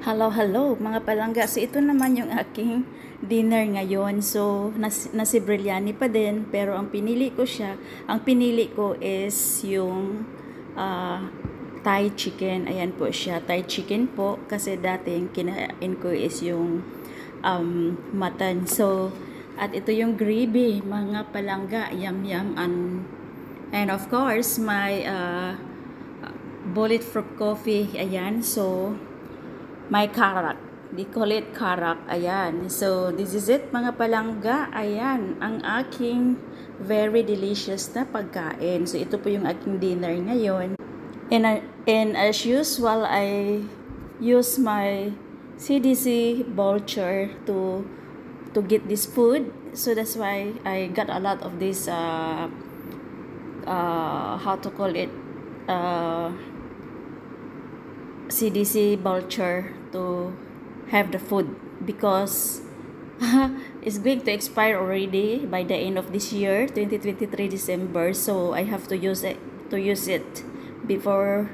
Hello, hello mga palangga. So ito naman yung aking dinner ngayon. So nasi biryani pa din, pero ang pinili ko is yung Thai chicken. Ayan po siya, Thai chicken po kasi dating kinain ko is yung mutton. So at ito yung gravy, mga palangga, yum yum, and of course my bulletproof coffee. Ayan, so my karak. They call it karak. Ayan. So, this is it mga palangga. Ayan. Ang aking very delicious na pagkain. So, ito po yung aking dinner ngayon. And as usual, I use my CDC voucher to get this food. So, that's why I got a lot of this, how to call it, CDC voucher to have the food because it's going to expire already by the end of this year, 2023 December. So I have to use it before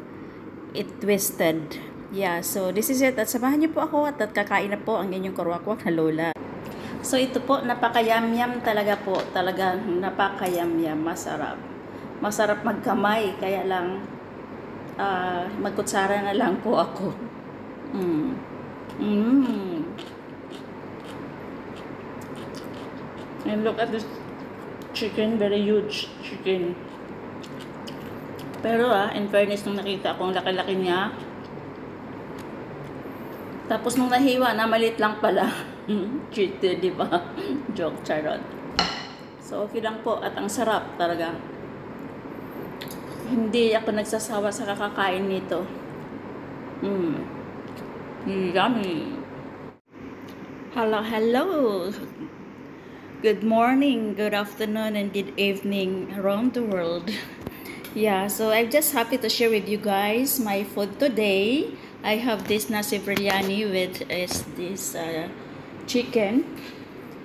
it wasted. Yeah, so this is it. At samahan niyo po ako at kakain na po ang inyong kurwakwak na lola. So ito po, napakayamyam talaga po. Talagang napakayamyam, masarap. Masarap magkamay, kaya lang magkutsara na lang po ako. And look at this chicken, very huge chicken. Pero in fairness, nung nakita ko, ang laki-laki niya. Tapos nung nahiwa, na maliit lang pala. Cheated, di ba? Joke, charot. So okay lang po at ang sarap talaga. Hindi ako nagsasawa sa kakakain nito. Yummy. Hello, hello. Good morning, good afternoon, and good evening around the world. Yeah, so I'm just happy to share with you guys my food today. I have this nasi biryani with this chicken.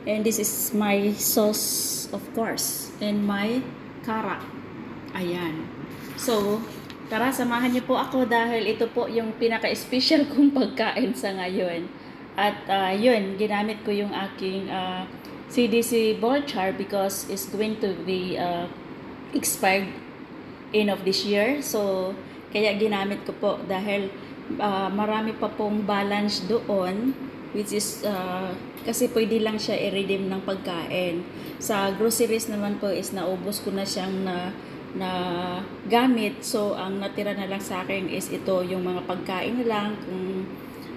And this is my sauce, of course. And my karak. Ayan. So, tara, samahan niyo po ako dahil ito po yung pinaka-special kong pagkain sa ngayon. At yun, ginamit ko yung aking CDC voucher because it's going to be expired end of this year. So, kaya ginamit ko po dahil marami pa pong balance doon, which is kasi pwede lang siya i-redeem ng pagkain. Sa groceries naman po is naubos ko na siyang na gamit. So, ang natira na lang sa akin is ito, yung mga pagkain na lang kung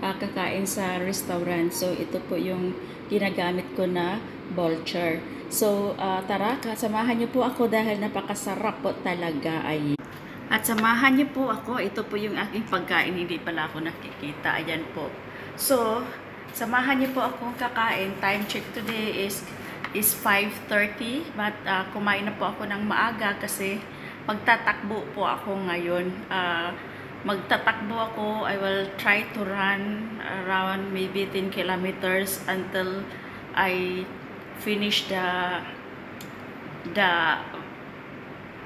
kakain sa restaurant. So, ito po yung ginagamit ko na voucher. So, tara, samahan niyo po ako dahil napakasarap po talaga ay. At samahan niyo po ako, ito po yung aking pagkain, hindi pala ako nakikita. Ayan po. So, samahan niyo po akong kakain. Time check today is 5:30, but kumain na po ako ng maaga kasi magtatakbo po ako ngayon. Magtatakbo ako. I will try to run around maybe 10 kilometers until I finish the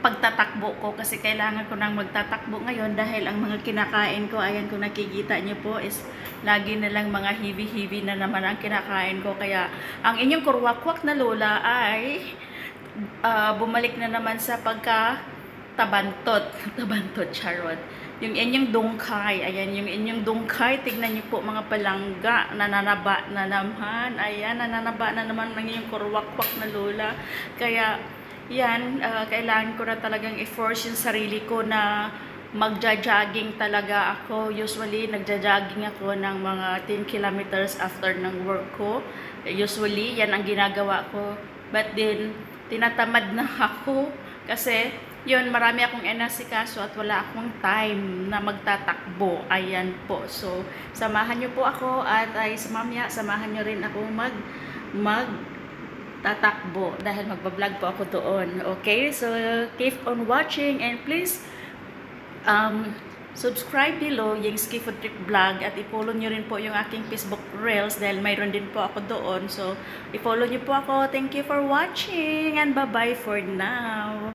pagtatakbo ko kasi kailangan ko nang magtatakbo ngayon dahil ang mga kinakain ko, ayan kung nakikita niyo po, is lagi na lang mga heavy na naman ang kinakain ko. Kaya ang inyong kurwakwak na lola ay bumalik na naman sa pagka-tabantot. Tabantot, charot. Yung inyong dungkay, ayan, yung inyong dungkay, tignan niyo po mga palangga, nananaba na naman. Ayan, nananaba na naman ang inyong kurwakwak na lola. Kaya yan, kailangan ko na talagang i-force yung sarili ko na magja-jogging talaga ako. Usually, nagja-jogging ako ng mga 10 kilometers after ng work ko. Usually, yan ang ginagawa ko. But then, tinatamad na ako kasi yun, marami akong inasikaso at wala akong time na magtatakbo. Ayan po. So, samahan nyo po ako at ay mamaya, samahan nyo rin ako tatakbo dahil magbablog po ako doon. Okay? So, keep on watching and please subscribe below yung Ski Food Trip Vlog at i-follow nyo rin po yung aking Facebook Reels dahil mayroon din po ako doon. So, i-follow nyo po ako. Thank you for watching and bye-bye for now.